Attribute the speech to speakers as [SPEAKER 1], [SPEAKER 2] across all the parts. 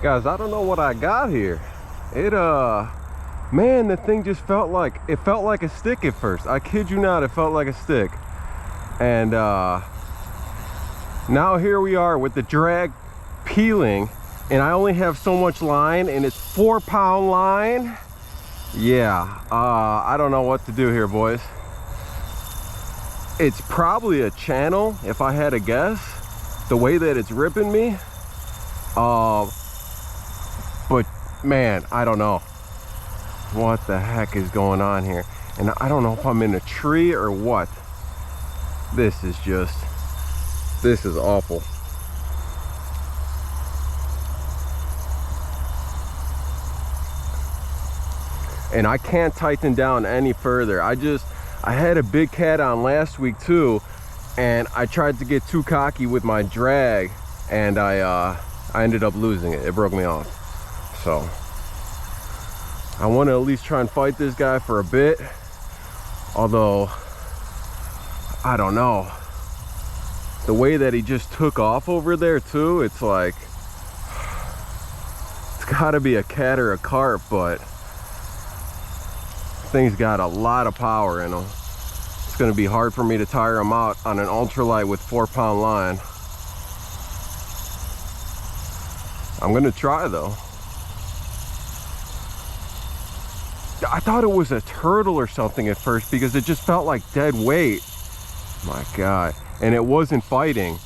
[SPEAKER 1] Guys, I don't know what I got here. It man, the thing just felt like a stick at first. I kid you not, it felt like a stick. And now here we are with the drag peeling, and I only have so much line, and it's 4-pound line. Yeah, I don't know what to do here, boys. It's probably a channel, if I had to guess, the way that it's ripping me. But man, I don't know what the heck is going on here, and I don't know if I'm in a tree or what. This is awful. And I can't tighten down any further. I had a big cat on last week too, and I tried to get too cocky with my drag, and I ended up losing it. It broke me off. So I want to at least try and fight this guy for a bit, although I don't know, the way that he just took off over there too, it's like it's got to be a cat or a carp, but thing's got a lot of power in him. It's going to be hard for me to tire him out on an ultralight with 4-pound line. I'm going to try though. I thought it was a turtle or something at first because it just felt like dead weight. My God. And it wasn't fighting.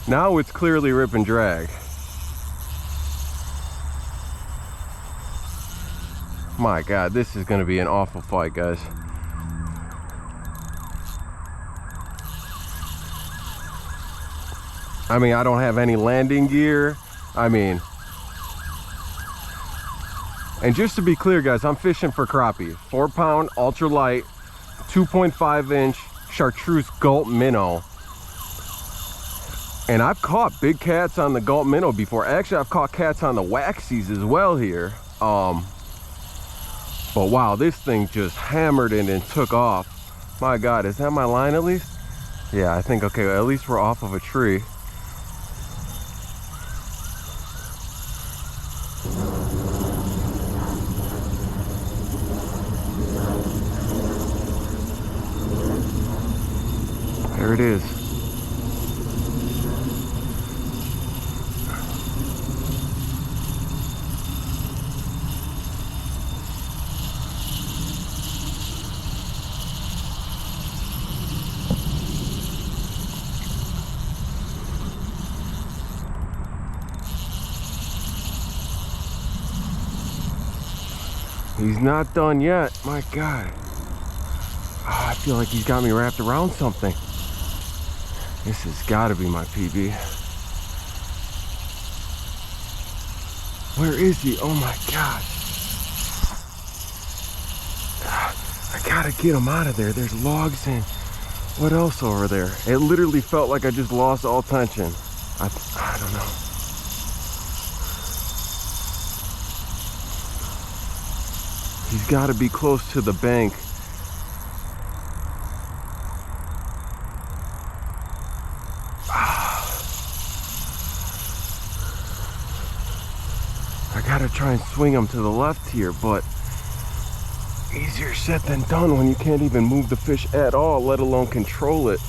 [SPEAKER 1] Now it's clearly rip and drag. My God, this is going to be an awful fight, guys. I mean, I don't have any landing gear. I mean, and just to be clear, guys, I'm fishing for crappie. 4-pound, ultralight, 2.5-inch chartreuse gulp minnow. And I've caught big cats on the gulp minnow before. Actually, I've caught cats on the waxies as well here. But wow, this thing just hammered it and took off. My God, is that my line at least? Yeah, I think, okay, at least we're off of a tree. There it is. He's not done yet. My God. Oh, I feel like he's got me wrapped around something. This has got to be my PB. Where is he? Oh my God. I gotta get him out of there. There's logs and what else over there? It literally felt like I just lost all tension. I don't know. He's got to be close to the bank. I gotta try and swing him to the left here, but easier said than done when you can't even move the fish at all, let alone control it.